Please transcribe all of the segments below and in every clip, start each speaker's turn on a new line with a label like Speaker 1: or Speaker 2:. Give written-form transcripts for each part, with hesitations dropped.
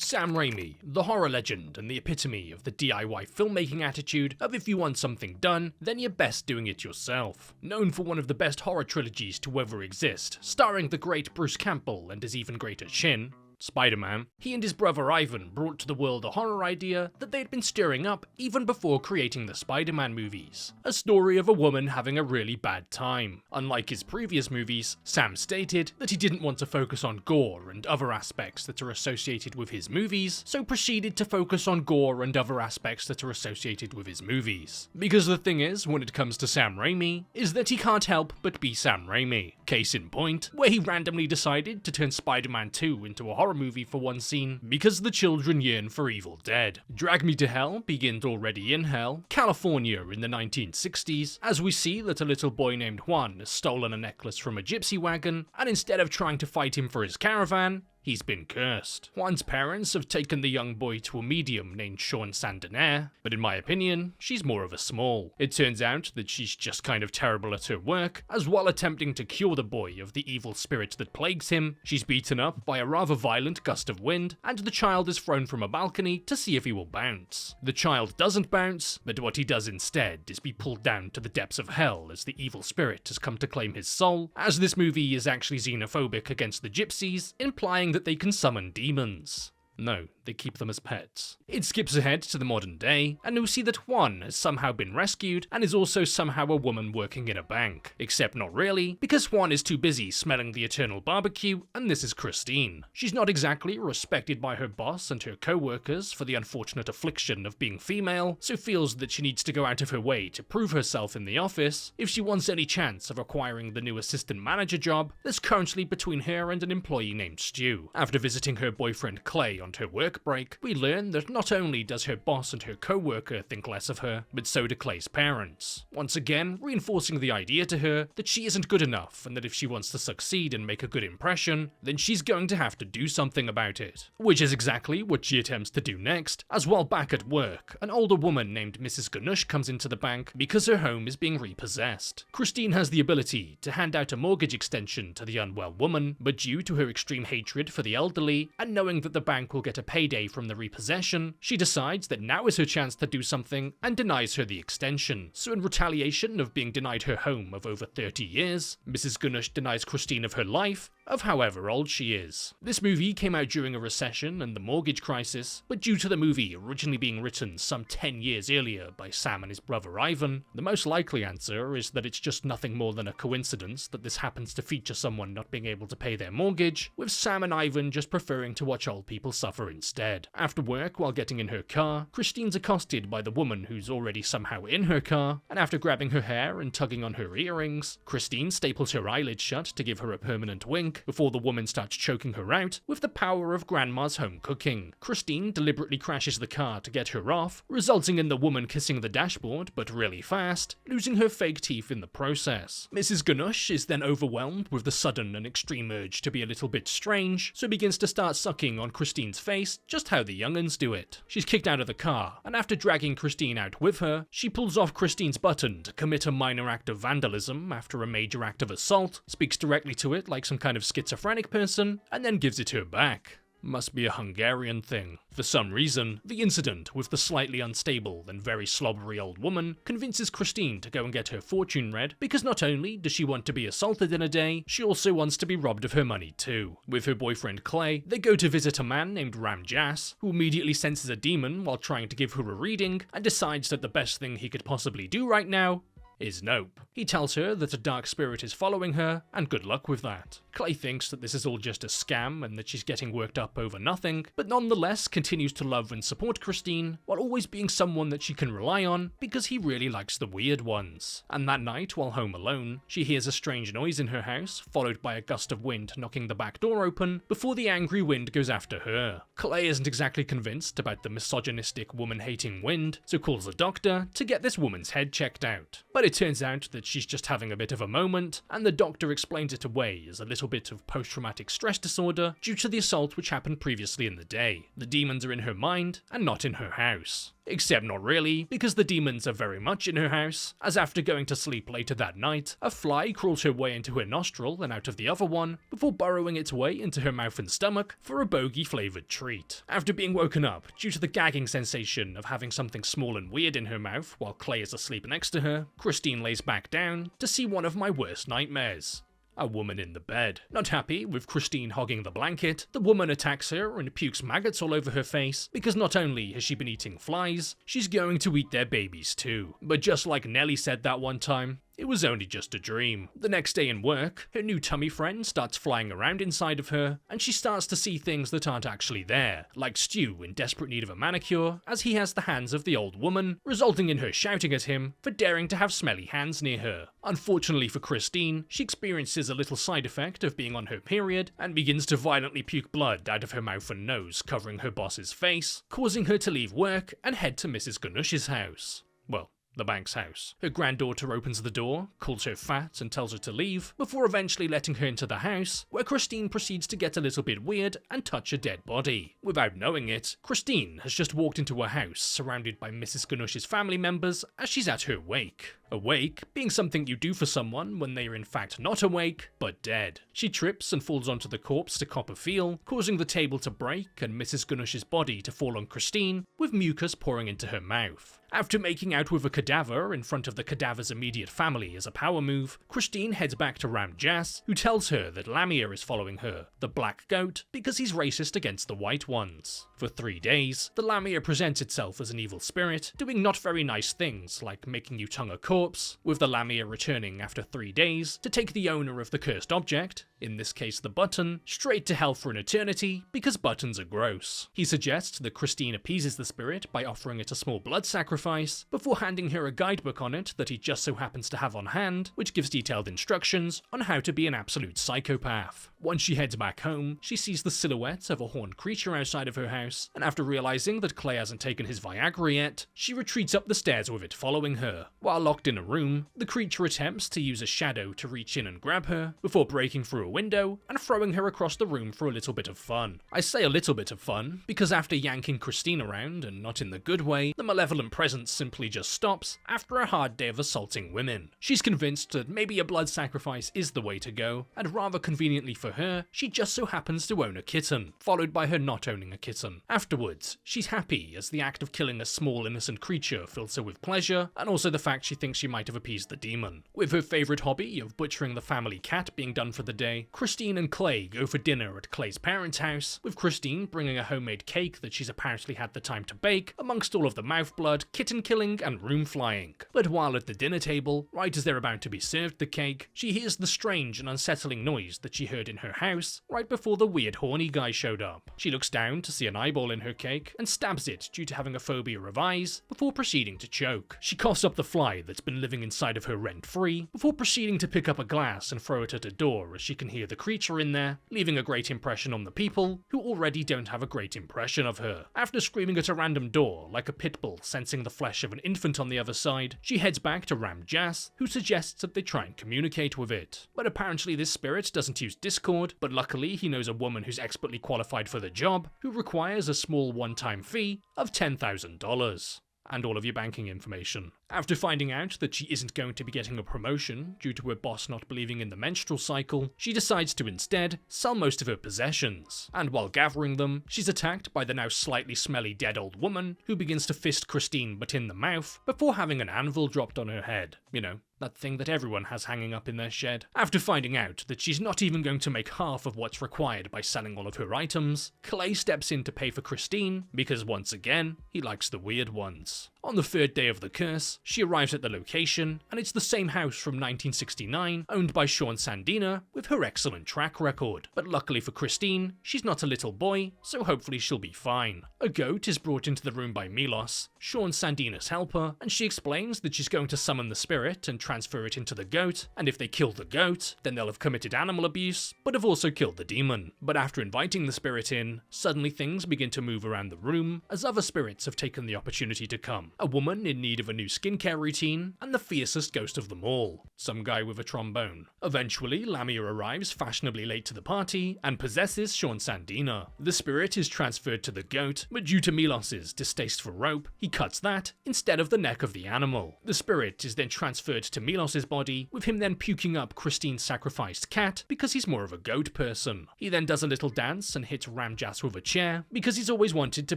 Speaker 1: Sam Raimi, the horror legend and the epitome of the DIY filmmaking attitude of if you want something done, then you're best doing it yourself. Known for one of the best horror trilogies to ever exist, starring the great Bruce Campbell and his even greater Shin, Spider-Man, he and his brother Ivan brought to the world a horror idea that they had been stirring up even before creating the Spider-Man movies. A story of a woman having a really bad time. Unlike his previous movies, Sam stated that he didn't want to focus on gore and other aspects that are associated with his movies, so proceeded to focus on gore and other aspects that are associated with his movies. Because the thing is, when it comes to Sam Raimi, is that he can't help but be Sam Raimi. Case in point, where he randomly decided to turn Spider-Man 2 into a horror movie for one scene because the children yearn for Evil Dead. Drag Me to Hell begins already in hell, California in the 1960s, as we see that a little boy named Juan has stolen a necklace from a gypsy wagon, and instead of trying to fight him for his caravan, he's been cursed. Juan's parents have taken the young boy to a medium named Sean Sandenaire, but in my opinion, she's more of a small. It turns out that she's just kind of terrible at her work, as while attempting to cure the boy of the evil spirit that plagues him, she's beaten up by a rather violent gust of wind, and the child is thrown from a balcony to see if he will bounce. The child doesn't bounce, but what he does instead is be pulled down to the depths of hell as the evil spirit has come to claim his soul, as this movie is actually xenophobic against the gypsies, implying that they can summon demons. No, they keep them as pets. It skips ahead to the modern day, and we see that Juan has somehow been rescued and is also somehow a woman working in a bank. Except not really, because Juan is too busy smelling the eternal barbecue, and this is Christine. She's not exactly respected by her boss and her co-workers for the unfortunate affliction of being female, so feels that she needs to go out of her way to prove herself in the office if she wants any chance of acquiring the new assistant manager job that's currently between her and an employee named Stu. After visiting her boyfriend Clay on her work break, we learn that not only does her boss and her co-worker think less of her, but so do Clay's parents. Once again, reinforcing the idea to her that she isn't good enough and that if she wants to succeed and make a good impression, then she's going to have to do something about it. Which is exactly what she attempts to do next, as while back at work, an older woman named Mrs. Ganush comes into the bank because her home is being repossessed. Christine has the ability to hand out a mortgage extension to the unwell woman, but due to her extreme hatred for the elderly, and knowing that the bank will get a payday from the repossession, she decides that now is her chance to do something and denies her the extension. So in retaliation of being denied her home of over 30 years, Mrs. Ganush denies Christine of her life, of however old she is. This movie came out during a recession and the mortgage crisis, but due to the movie originally being written some 10 years earlier by Sam and his brother Ivan, the most likely answer is that it's just nothing more than a coincidence that this happens to feature someone not being able to pay their mortgage, with Sam and Ivan just preferring to watch old people suffer instead. After work, while getting in her car, Christine's accosted by the woman who's already somehow in her car, and after grabbing her hair and tugging on her earrings, Christine staples her eyelids shut to give her a permanent wink, before the woman starts choking her out with the power of grandma's home cooking. Christine deliberately crashes the car to get her off, resulting in the woman kissing the dashboard, but really fast, losing her fake teeth in the process. Mrs. Ganush is then overwhelmed with the sudden and extreme urge to be a little bit strange, so begins to start sucking on Christine's face, just how the young'uns do it. She's kicked out of the car, and after dragging Christine out with her, she pulls off Christine's button to commit a minor act of vandalism after a major act of assault, speaks directly to it like some kind of schizophrenic person, and then gives it her back. Must be a Hungarian thing. For some reason, the incident with the slightly unstable and very slobbery old woman convinces Christine to go and get her fortune read, because not only does she want to be assaulted in a day, she also wants to be robbed of her money too. With her boyfriend Clay, they go to visit a man named Ram Jas, who immediately senses a demon while trying to give her a reading, and decides that the best thing he could possibly do right now is nope. He tells her that a dark spirit is following her, and good luck with that. Clay thinks that this is all just a scam and that she's getting worked up over nothing, but nonetheless continues to love and support Christine, while always being someone that she can rely on because he really likes the weird ones. And that night, while home alone, she hears a strange noise in her house, followed by a gust of wind knocking the back door open, before the angry wind goes after her. Clay isn't exactly convinced about the misogynistic woman-hating wind, so calls a doctor to get this woman's head checked out. But it turns out that she's just having a bit of a moment, and the doctor explains it away as a little bit of post-traumatic stress disorder due to the assault which happened previously in the day. The demons are in her mind, and not in her house. Except not really, because the demons are very much in her house, as after going to sleep later that night, a fly crawls her way into her nostril and out of the other one, before burrowing its way into her mouth and stomach for a bogey-flavoured treat. After being woken up due to the gagging sensation of having something small and weird in her mouth while Clay is asleep next to her, Christine lays back down to see one of my worst nightmares. A woman in the bed. Not happy with Christine hogging the blanket, the woman attacks her and pukes maggots all over her face, because not only has she been eating flies, she's going to eat their babies too. But just like Nelly said that one time, it was only just a dream. The next day in work, her new tummy friend starts flying around inside of her, and she starts to see things that aren't actually there, like Stu in desperate need of a manicure, as he has the hands of the old woman, resulting in her shouting at him for daring to have smelly hands near her. Unfortunately for Christine, she experiences a little side effect of being on her period, and begins to violently puke blood out of her mouth and nose, covering her boss's face, causing her to leave work and head to Mrs. Ganush's house. Well, the bank's house. Her granddaughter opens the door, calls her fat and tells her to leave, before eventually letting her into the house, where Christine proceeds to get a little bit weird and touch a dead body. Without knowing it, Christine has just walked into a house surrounded by Mrs. Ganush's family members as she's at her wake. A wake being something you do for someone when they are in fact not awake, but dead. She trips and falls onto the corpse to cop a feel, causing the table to break and Mrs. Ganush's body to fall on Christine, with mucus pouring into her mouth. After making out with a cadaver in front of the cadaver's immediate family as a power move, Christine heads back to Ram Jas, who tells her that Lamia is following her, the black goat, because he's racist against the white ones. For 3 days, the Lamia presents itself as an evil spirit, doing not very nice things like making you tongue a corpse, with the Lamia returning after 3 days to take the owner of the cursed object, in this case the button, straight to hell for an eternity because buttons are gross. He suggests that Christine appeases the spirit by offering it a small blood sacrifice, before handing her a guidebook on it that he just so happens to have on hand, which gives detailed instructions on how to be an absolute psychopath. Once she heads back home, she sees the silhouette of a horned creature outside of her house, and after realizing that Clay hasn't taken his Viagra yet, she retreats up the stairs with it following her. While locked in a room, the creature attempts to use a shadow to reach in and grab her, before breaking through a window and throwing her across the room for a little bit of fun. I say a little bit of fun, because after yanking Christine around, and not in the good way, the malevolent presence simply just stops after a hard day of assaulting women. She's convinced that maybe a blood sacrifice is the way to go, and rather conveniently for her, she just so happens to own a kitten, followed by her not owning a kitten. Afterwards, she's happy as the act of killing a small innocent creature fills her with pleasure, and also the fact she thinks she might have appeased the demon. With her favourite hobby of butchering the family cat being done for the day, Christine and Clay go for dinner at Clay's parents' house, with Christine bringing a homemade cake that she's apparently had the time to bake, amongst all of the mouth blood, kitten killing, and room flying. But while at the dinner table, right as they're about to be served the cake, she hears the strange and unsettling noise that she heard in her house right before the weird horny guy showed up. She looks down to see an eyeball in her cake and stabs it due to having a phobia of eyes, before proceeding to choke. She coughs up the fly that's been living inside of her rent-free, before proceeding to pick up a glass and throw it at a door as she can hear the creature in there, leaving a great impression on the people who already don't have a great impression of her. After screaming at a random door like a pit bull sensing the flesh of an infant on the other side, she heads back to Ram Jas, who suggests that they try and communicate with it. But apparently this spirit doesn't use Discord, but luckily he knows a woman who's expertly qualified for the job, who requires a small one-time fee of $10,000. And all of your banking information. After finding out that she isn't going to be getting a promotion due to her boss not believing in the menstrual cycle, she decides to instead sell most of her possessions. And while gathering them, she's attacked by the now slightly smelly dead old woman, who begins to fist Christine but in the mouth, before having an anvil dropped on her head. You know, that thing that everyone has hanging up in their shed. After finding out that she's not even going to make half of what's required by selling all of her items, Clay steps in to pay for Christine, because once again, he likes the weird ones. On the third day of the curse, she arrives at the location, and it's the same house from 1969, owned by Sean Sandina, with her excellent track record. But luckily for Christine, she's not a little boy, so hopefully she'll be fine. A goat is brought into the room by Milos, Sean Sandina's helper, and she explains that she's going to summon the spirit and transfer it into the goat, and if they kill the goat, then they'll have committed animal abuse, but have also killed the demon. But after inviting the spirit in, suddenly things begin to move around the room, as other spirits have taken the opportunity to come. A woman in need of a new skin skincare routine, and the fiercest ghost of them all, some guy with a trombone. Eventually, Lamia arrives fashionably late to the party and possesses Sean Sandina. The spirit is transferred to the goat, but due to Milos's distaste for rope, he cuts that instead of the neck of the animal. The spirit is then transferred to Milos's body, with him then puking up Christine's sacrificed cat because he's more of a goat person. He then does a little dance and hits Ramjas with a chair because he's always wanted to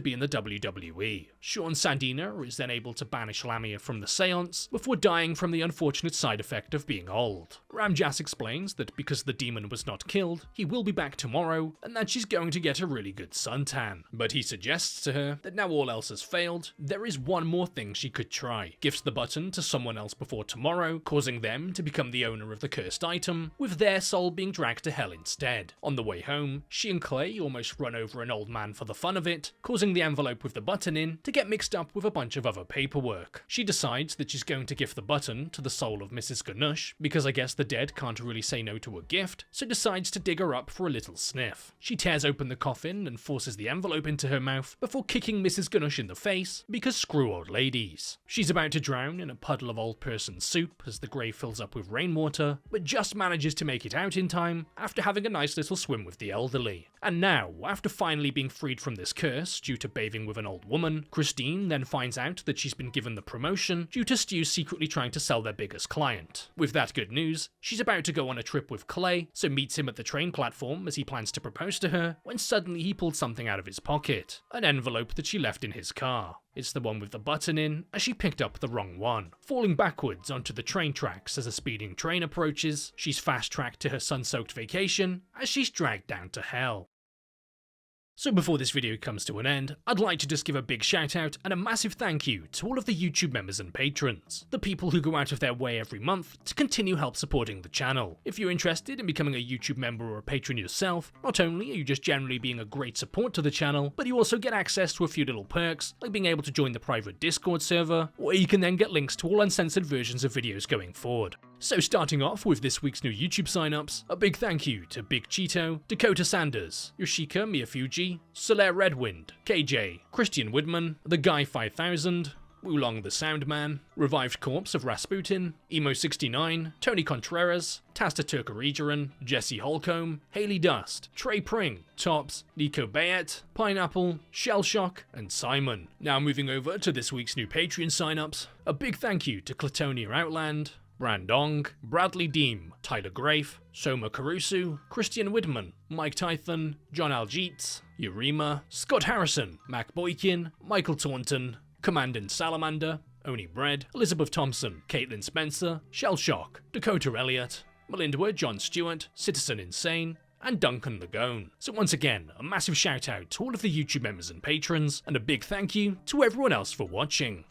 Speaker 1: be in the WWE. Sean Sandina is then able to banish Lamia from the seance before dying from the unfortunate side effect of being old. Ramjas explains that because the demon was not killed, he will be back tomorrow and that she's going to get a really good suntan. But he suggests to her that now all else has failed, there is one more thing she could try. Gifts the button to someone else before tomorrow, causing them to become the owner of the cursed item, with their soul being dragged to hell instead. On the way home, she and Clay almost run over an old man for the fun of it, causing the envelope with the button in to get mixed up with a bunch of other paperwork. She decides that she's going to gift the button to the soul of Mrs. Ganush, because I guess the dead can't really say no to a gift, so decides to dig her up for a little sniff. She tears open the coffin and forces the envelope into her mouth before kicking Mrs. Ganush in the face, because screw old ladies. She's about to drown in a puddle of old person soup as the grave fills up with rainwater, but just manages to make it out in time after having a nice little swim with the elderly. And now, after finally being freed from this curse due to bathing with an old woman, Christine then finds out that she's been given the promotion due to Stu secretly trying to sell their biggest client. With that good news, she's about to go on a trip with Clay, so meets him at the train platform as he plans to propose to her, when suddenly he pulls something out of his pocket, an envelope that she left in his car. It's the one with the button in, as she picked up the wrong one. Falling backwards onto the train tracks as a speeding train approaches, she's fast-tracked to her sun-soaked vacation as she's dragged down to hell. So before this video comes to an end, I'd like to just give a big shout out and a massive thank you to all of the YouTube members and patrons, the people who go out of their way every month to continue help supporting the channel. If you're interested in becoming a YouTube member or a patron yourself, not only are you just generally being a great support to the channel, but you also get access to a few little perks, like being able to join the private Discord server, where you can then get links to all uncensored versions of videos going forward. So starting off with this week's new YouTube signups, a big thank you to Big Cheeto, Dakota Sanders, Yoshika Miyafuji, Solaire Redwind, KJ, Christian Widman, The Guy 5000, Wulong the Soundman, Revived Corpse of Rasputin, Emo69, Tony Contreras, Tasta Turkarijaran, Jesse Holcomb, Haley Dust, Trey Pring, Tops, Nico Bayet, Pineapple, Shellshock, and Simon. Now moving over to this week's new Patreon signups, a big thank you to Clatonia Outland, Brandong, Bradley Deem, Tyler Grafe, Soma Caruso, Christian Widman, Mike Tython, John Aljeets, Urima, Scott Harrison, Mac Boykin, Michael Taunton, Commandant Salamander, Oni Bread, Elizabeth Thompson, Caitlin Spencer, Shellshock, Dakota Elliott, Melindwa John Stewart, Citizen Insane, and Duncan the Gone. So once again, a massive shout out to all of the YouTube members and patrons, and a big thank you to everyone else for watching.